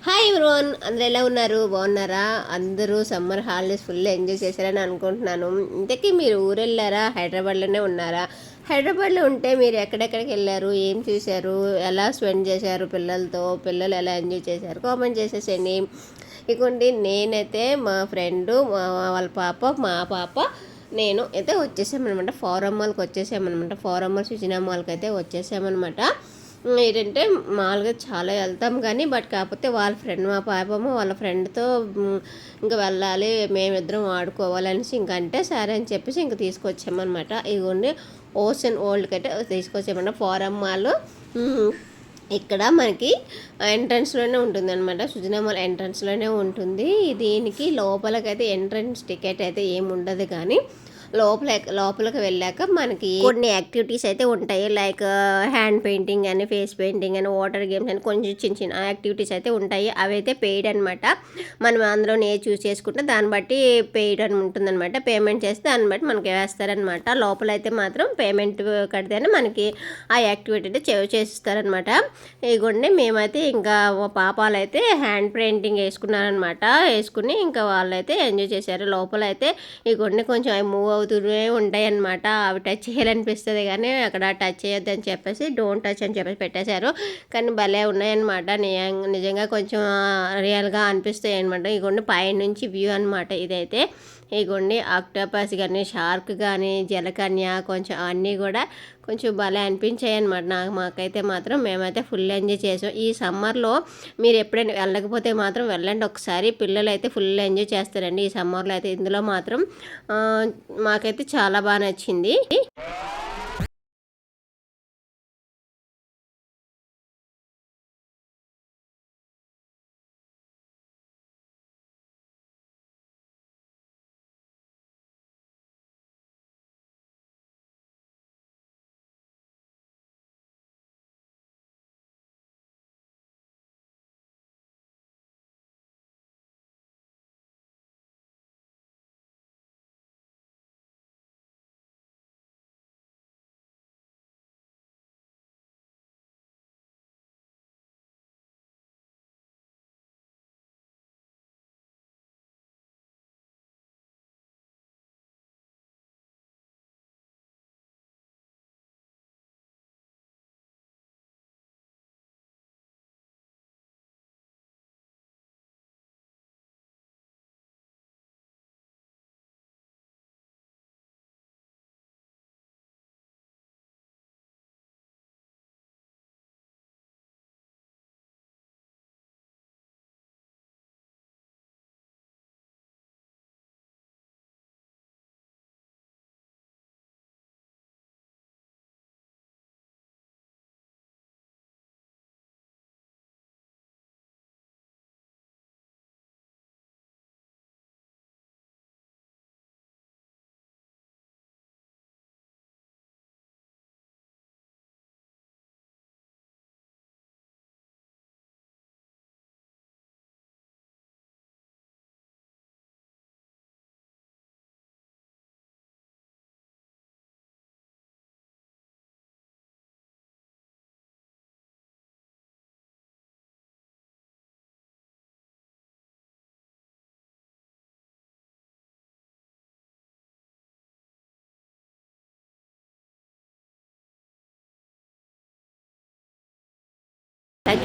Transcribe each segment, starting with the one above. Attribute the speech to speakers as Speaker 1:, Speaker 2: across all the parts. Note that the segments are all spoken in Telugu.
Speaker 1: హాయ్ ఎవ్రీవన్, అందరూ ఎలా ఉన్నారు? బాగున్నారా? అందరూ సమ్మర్ హాలిడేస్ ఫుల్ ఎంజాయ్ చేశారని అనుకుంటున్నాను. ఇంతకీ మీరు ఊరు వెళ్ళారా? హైదరాబాద్లోనే ఉన్నారా? హైదరాబాద్లో ఉంటే మీరు ఎక్కడెక్కడికి వెళ్ళారు? ఏం చూశారు? ఎలా స్పెండ్ చేశారు పిల్లలతో? పిల్లలు ఎలా ఎంజాయ్ చేశారు? కామెంట్ చేసేసేయండి. ఇదిగోండి, నేనైతే మా ఫ్రెండు, వాళ్ళ పాప, మా పాప, నేను అయితే వచ్చేసామన్నమాట. ఫారం మాల్కి వచ్చేసామన్నమాట. ఫారం మాల్, సుజనా మాల్కి అయితే వచ్చేసామన్నమాట. ఏంటంటే మామూలుగా చాలా వెళ్తాం కానీ కాకపోతే వాళ్ళ ఫ్రెండ్, మా పాపము వాళ్ళ ఫ్రెండ్తో ఇంకా వెళ్ళాలి, మేమిద్దరం ఆడుకోవాలనేసి ఇంకంటే సరే అని చెప్పేసి ఇంక తీసుకొచ్చామన్నమాట. ఇదిగోండి, ఓషన్ ఓల్డ్కి అయితే తీసుకొచ్చామన్నమాట. ఫారం మాల్ ఇక్కడ మనకి ఎంట్రన్స్లోనే ఉంటుంది అనమాట. సుజనా మాల్ ఎంట్రన్స్లోనే ఉంటుంది. దీనికి లోపలికైతే ఎంట్రన్స్ టికెట్ అయితే ఏమి ఉండదు, కానీ లోపలికి వెళ్ళాక మనకి కొన్ని యాక్టివిటీస్ అయితే ఉంటాయి. లైక్ హ్యాండ్ పెయింటింగ్ అని, ఫేస్ పెయింటింగ్ అని, వాటర్ గేమ్స్ అని, కొంచెం చిన్న చిన్న యాక్టివిటీస్ అయితే ఉంటాయి. అవి అయితే పెయిడ్ అనమాట. మనం అందులో చూస్ చేసుకుంటే దాన్ని బట్టి పెయిడ్ అని ఉంటుందన్నమాట. పేమెంట్ చేస్తే దాన్ని బట్టి మనకి వేస్తారనమాట. లోపల అయితే మాత్రం పేమెంట్ కడితేనే మనకి ఆ యాక్టివిటీ అయితే చేస్తారనమాట. ఇదిగోండి, మేమైతే ఇంకా పాపాలు అయితే హ్యాండ్ పెయింటింగ్ వేసుకున్నారనమాట. వేసుకుని ఇంకా వాళ్ళైతే ఎంజాయ్ చేశారు. లోపల అయితే ఇదిగోండి కొంచెం అవి మూవ్ అవుతూనే ఉంటాయి అన్నమాట. అవి టచ్ చేయాలనిపిస్తుంది కానీ అక్కడ టచ్ చేయొద్దు అని చెప్పేసి డోంట్ టచ్ అని చెప్పేసి పెట్టేశారు. కానీ భలే ఉన్నాయన్నమాట. నిజంగా కొంచెం రియల్గా అనిపిస్తాయి అనమాట. ఇగోండి పైనుంచి వ్యూ అనమాట ఇదైతే. ఇగోండి ఆక్టోపస్ కానీ, షార్క్ కానీ, జలకన్య కొంచెం అన్నీ కూడా కొంచెం భలే అనిపించాయి అనమాట. మాకైతే మాత్రం మేమైతే ఫుల్ ఎంజాయ్ చేసాం. ఈ సమ్మర్లో మీరు ఎప్పుడైనా వెళ్ళకపోతే మాత్రం వెళ్ళండి ఒకసారి. పిల్లలు అయితే ఫుల్ ఎంజాయ్ చేస్తారండి ఈ సమ్మర్లో అయితే. ఇందులో మాత్రం మాకైతే చాలా బాగా నచ్చింది.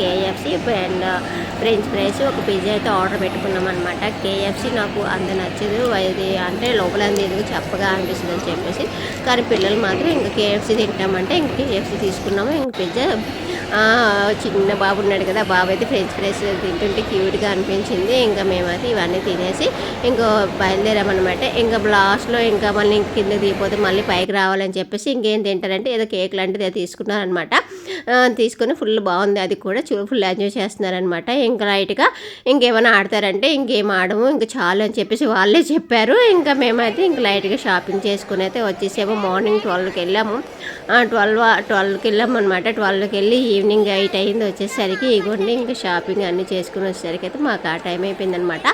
Speaker 1: కేఎఫ్సి అండ్ ఫ్రెంచ్ ఫ్రైస్, ఒక పిజ్జా అయితే ఆర్డర్ పెట్టుకున్నాం అనమాట. కేఎఫ్సి నాకు అంత నచ్చదు, ఇది అంటే లోపల ఎందుకు చప్పగా అనిపిస్తుంది అని చెప్పేసి. కానీ పిల్లలు మాత్రం ఇంకా కేఎఫ్సి తింటామంటే ఇంక కేఎఫ్సి తీసుకున్నాము. ఇంక పిజ్జా చిన్న బాబు ఉన్నాడు కదా, బాబు అయితే ఫ్రెంచ్ ఫ్రైస్ తింటుంటే క్యూట్గా అనిపించింది. ఇంకా మేమైతే ఇవన్నీ తినేసి ఇంకా బయలుదేరామన్నమాట. ఇంకా లాస్ట్లో ఇంకా మళ్ళీ ఇంక కింద దిగిపోతే మళ్ళీ పైకి రావాలని చెప్పేసి ఇంకేం తింటారంటే ఏదో కేక్ లాంటిది తీసుకున్నారనమాట. తీసుకొని ఫుల్ బాగుంది, అది కూడా ఫుల్ ఎంజాయ్ చేస్తున్నారనమాట. ఇంకా లైట్గా ఇంకేమైనా ఆడతారంటే ఇంకేం ఆడము, ఇంకా చాలు అని చెప్పేసి వాళ్ళే చెప్పారు. ఇంకా మేమైతే ఇంక లైట్గా షాపింగ్ చేసుకుని అయితే వచ్చేసాము. మార్నింగ్ 12కి వెళ్ళాము. 12కి వెళ్ళాము అనమాట. 12కి వెళ్ళి ఈవినింగ్ 8 అయింది వచ్చేసరికి. ఇగోండి ఇంకా షాపింగ్ అన్నీ చేసుకుని వచ్చేసరికి అయితే మాకు ఆ టైం అయిపోయిందనమాట.